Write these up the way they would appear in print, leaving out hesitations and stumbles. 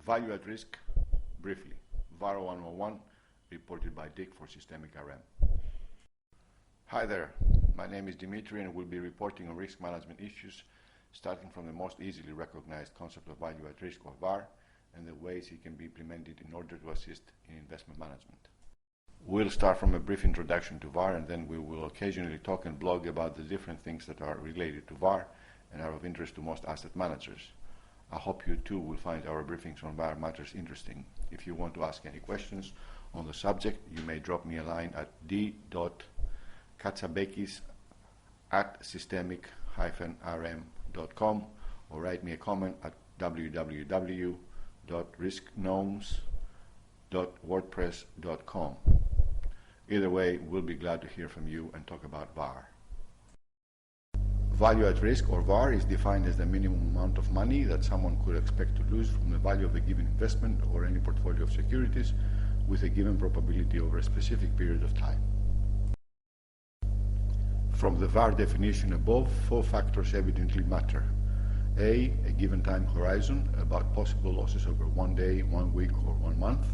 Value at risk, briefly. VaR 101, reported by Dick for Systemic RM. Hi there, my name is Dimitri and we'll be reporting on risk management issues, starting from the most easily recognized concept of value at risk, or VaR, and the ways it can be implemented in order to assist in investment management. We'll start from a brief introduction to VaR, and then we will occasionally talk and blog about the different things that are related to VaR and are of interest to most asset managers. I hope you too will find our briefings on VaR matters interesting. If you want to ask any questions on the subject, you may drop me a line at d.katsabekis@systemic-rm.com or write me a comment at www.riskgnomes.wordpress.com. Either way, we'll be glad to hear from you and talk about VaR. Value at risk, or VaR, is defined as the minimum amount of money that someone could expect to lose from the value of a given investment or any portfolio of securities with a given probability over a specific period of time. From the VaR definition above, 4 factors evidently matter. A given time horizon, about possible losses over 1 day, 1 week, or 1 month.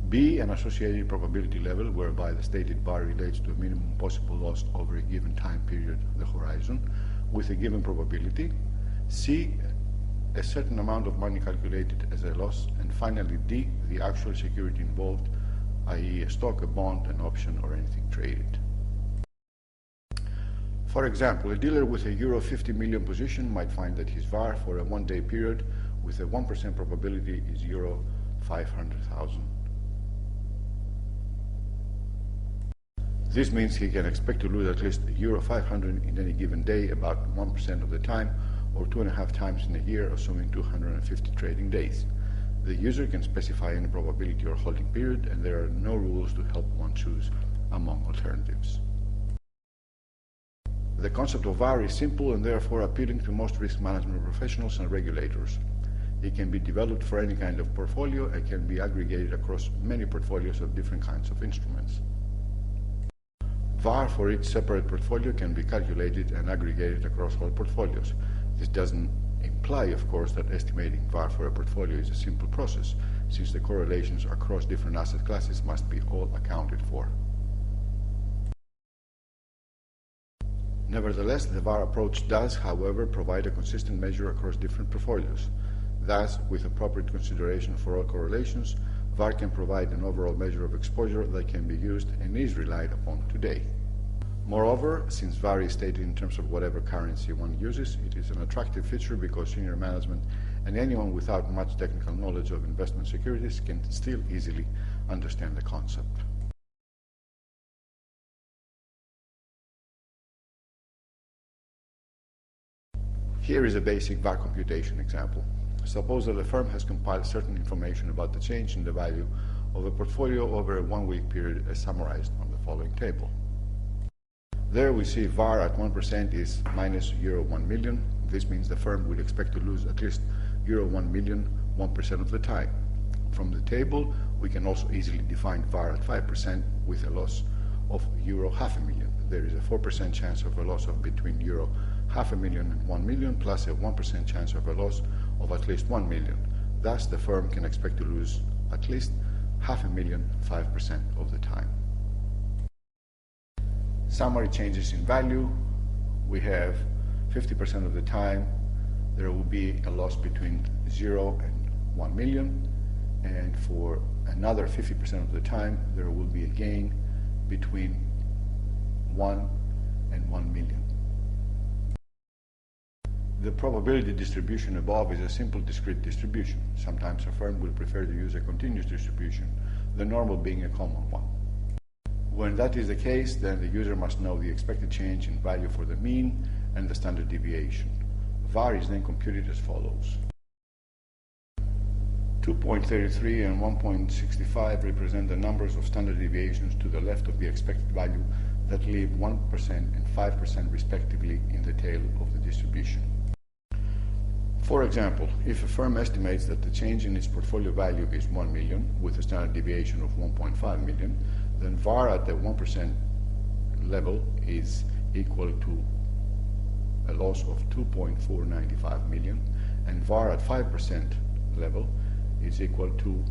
B, an associated probability level, whereby the stated VaR relates to a minimum possible loss over a given time period, the horizon, with a given probability. C, a certain amount of money calculated as a loss. And finally, D, the actual security involved, i.e. a stock, a bond, an option, or anything traded. For example, a dealer with a euro 50 million position might find that his VaR for a 1-day period with a 1% probability is euro 500,000. This means he can expect to lose at least euro 500 in any given day, about 1% of the time, or 2.5 times in a year, assuming 250 trading days. The user can specify any probability or holding period, and there are no rules to help one choose among alternatives. The concept of VaR is simple and therefore appealing to most risk management professionals and regulators. It can be developed for any kind of portfolio and can be aggregated across many portfolios of different kinds of instruments. VaR for each separate portfolio can be calculated and aggregated across all portfolios. This doesn't imply, of course, that estimating VaR for a portfolio is a simple process, since the correlations across different asset classes must be all accounted for. Nevertheless, the VaR approach does, however, provide a consistent measure across different portfolios. Thus, with appropriate consideration for all correlations, VaR can provide an overall measure of exposure that can be used and is relied upon today. Moreover, since VaR is stated in terms of whatever currency one uses, it is an attractive feature because senior management and anyone without much technical knowledge of investment securities can still easily understand the concept. Here is a basic VaR computation example. Suppose that a firm has compiled certain information about the change in the value of a portfolio over a 1-week period as summarized on the following table. There we see VaR at 1% is minus euro 1 million. This means the firm would expect to lose at least euro 1 million 1% of the time. From the table, we can also easily define VaR at 5% with a loss of euro 500,000. There is a 4% chance of a loss of between euro 500,000 and 1 million, plus a 1% chance of a loss of at least 1 million. Thus, the firm can expect to lose at least 500,000 5% of the time. Summary changes in value. We have 50% of the time there will be a loss between 0 and 1 million, and for another 50% of the time there will be a gain between 1 and 1 million. The probability distribution above is a simple discrete distribution. Sometimes a firm will prefer to use a continuous distribution, the normal being a common one. When that is the case, then the user must know the expected change in value for the mean and the standard deviation. VaR is then computed as follows. 2.33 and 1.65 represent the numbers of standard deviations to the left of the expected value that leave 1% and 5% respectively in the tail of the distribution. For example, if a firm estimates that the change in its portfolio value is 1 million with a standard deviation of 1.5 million, then VaR at the 1% level is equal to a loss of 2.495 million, and and VaR at 5% level is equal to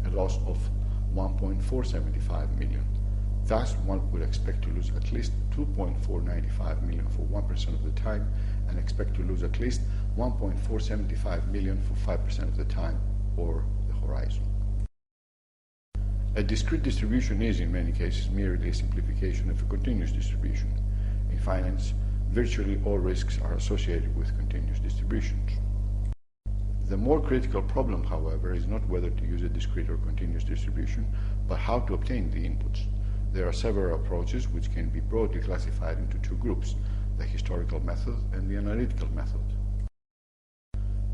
a loss of 1.475 million. Thus, one would expect to lose at least 2.495 million for 1% of the time and expect to lose at least 1.475 million for 5% of the time, or the horizon. A discrete distribution is, in many cases, merely a simplification of a continuous distribution. In finance, virtually all risks are associated with continuous distributions. The more critical problem, however, is not whether to use a discrete or continuous distribution, but how to obtain the inputs. There are several approaches which can be broadly classified into two groups, the historical method and the analytical method.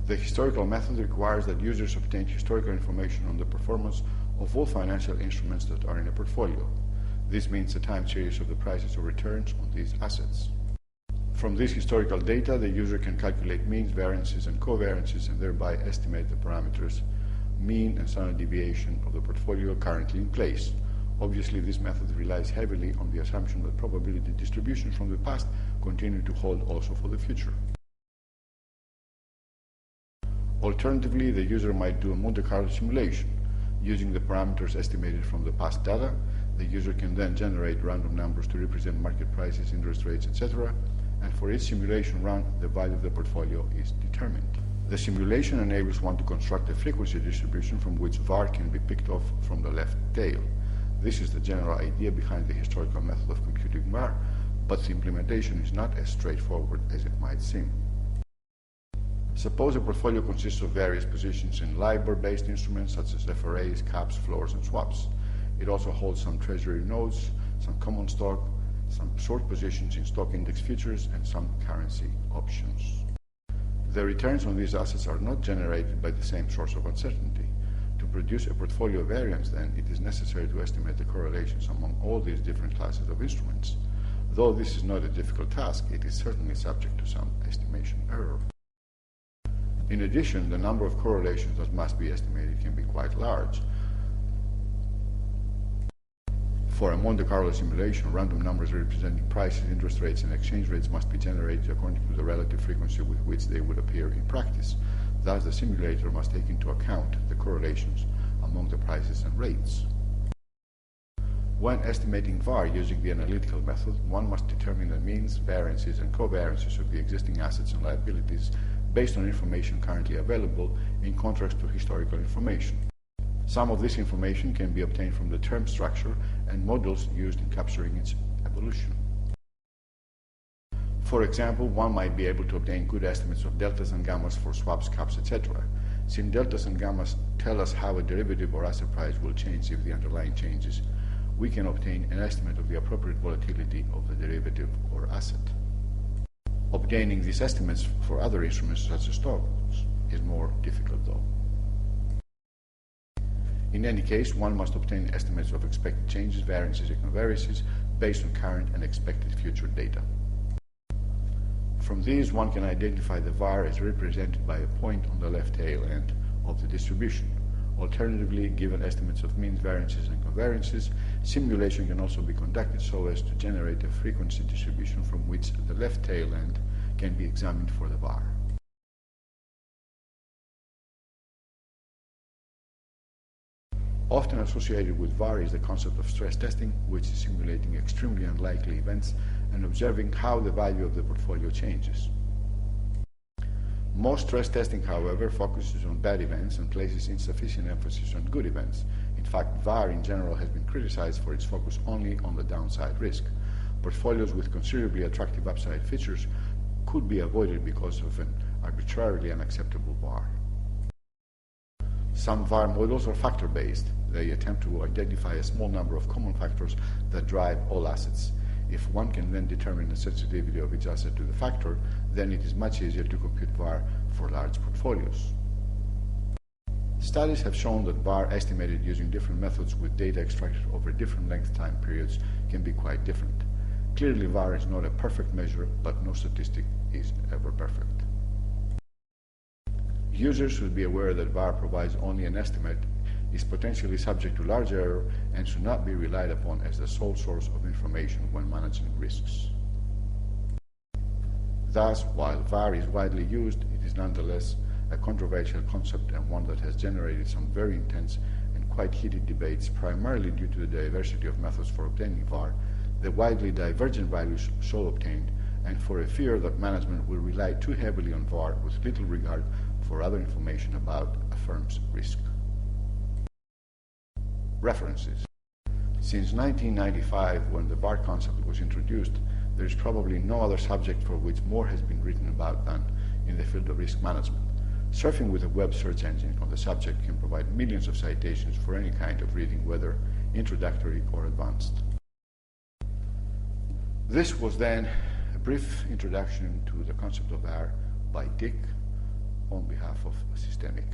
The historical method requires that users obtain historical information on the performance of all financial instruments that are in a portfolio. This means a time series of the prices or returns on these assets. From this historical data, the user can calculate means, variances, and covariances, and thereby estimate the parameters mean and standard deviation of the portfolio currently in place. Obviously, this method relies heavily on the assumption that probability distributions from the past continue to hold also for the future. Alternatively, the user might do a Monte Carlo simulation. Using the parameters estimated from the past data, the user can then generate random numbers to represent market prices, interest rates, etc., and for each simulation run, the value of the portfolio is determined. The simulation enables one to construct a frequency distribution from which VaR can be picked off from the left tail. This is the general idea behind the historical method of computing VaR, but the implementation is not as straightforward as it might seem. Suppose a portfolio consists of various positions in LIBOR-based instruments such as FRAs, caps, floors, and swaps. It also holds some treasury notes, some common stock, some short positions in stock index futures, and some currency options. The returns on these assets are not generated by the same source of uncertainty. To produce a portfolio variance, then, it is necessary to estimate the correlations among all these different classes of instruments. Though this is not a difficult task, it is certainly subject to some estimation error. In addition, the number of correlations that must be estimated can be quite large. For a Monte Carlo simulation, random numbers representing prices, interest rates, and exchange rates must be generated according to the relative frequency with which they would appear in practice. Thus, the simulator must take into account the correlations among the prices and rates. When estimating VaR using the analytical method, one must determine the means, variances, and covariances of the existing assets and liabilities based on information currently available, in contrast to historical information. Some of this information can be obtained from the term structure and models used in capturing its evolution. For example, one might be able to obtain good estimates of deltas and gammas for swaps, caps, etc. Since deltas and gammas tell us how a derivative or asset price will change if the underlying changes, we can obtain an estimate of the appropriate volatility of the derivative or asset. Obtaining these estimates for other instruments such as stocks is more difficult, though. In any case, one must obtain estimates of expected changes, variances, and covariances based on current and expected future data. From these, one can identify the VaR as represented by a point on the left tail end of the distribution. Alternatively, given estimates of means, variances, and covariances, simulation can also be conducted so as to generate a frequency distribution from which the left tail end can be examined for the VaR. Often associated with VaR is the concept of stress testing, which is simulating extremely unlikely events and observing how the value of the portfolio changes. Most stress testing, however, focuses on bad events and places insufficient emphasis on good events. In fact, VaR in general has been criticized for its focus only on the downside risk. Portfolios with considerably attractive upside features could be avoided because of an arbitrarily unacceptable VaR. Some VaR models are factor-based. They attempt to identify a small number of common factors that drive all assets. If one can then determine the sensitivity of each asset to the factor, then it is much easier to compute VaR for large portfolios. Studies have shown that VaR estimated using different methods with data extracted over different length time periods can be quite different. Clearly, VaR is not a perfect measure, but no statistic is ever perfect. Users should be aware that VaR provides only an estimate, is potentially subject to large error, and should not be relied upon as the sole source of information when managing risks. Thus, while VaR is widely used, it is nonetheless a controversial concept and one that has generated some very intense and quite heated debates, primarily due to the diversity of methods for obtaining VaR, the widely divergent values so obtained, and for a fear that management will rely too heavily on VaR with little regard for other information about a firm's risk. References. Since 1995, when the VaR concept was introduced, there is probably no other subject for which more has been written about than in the field of risk management. Surfing with a web search engine on the subject can provide millions of citations for any kind of reading, whether introductory or advanced. This was then a brief introduction to the concept of VaR by Dick on behalf of Systemic.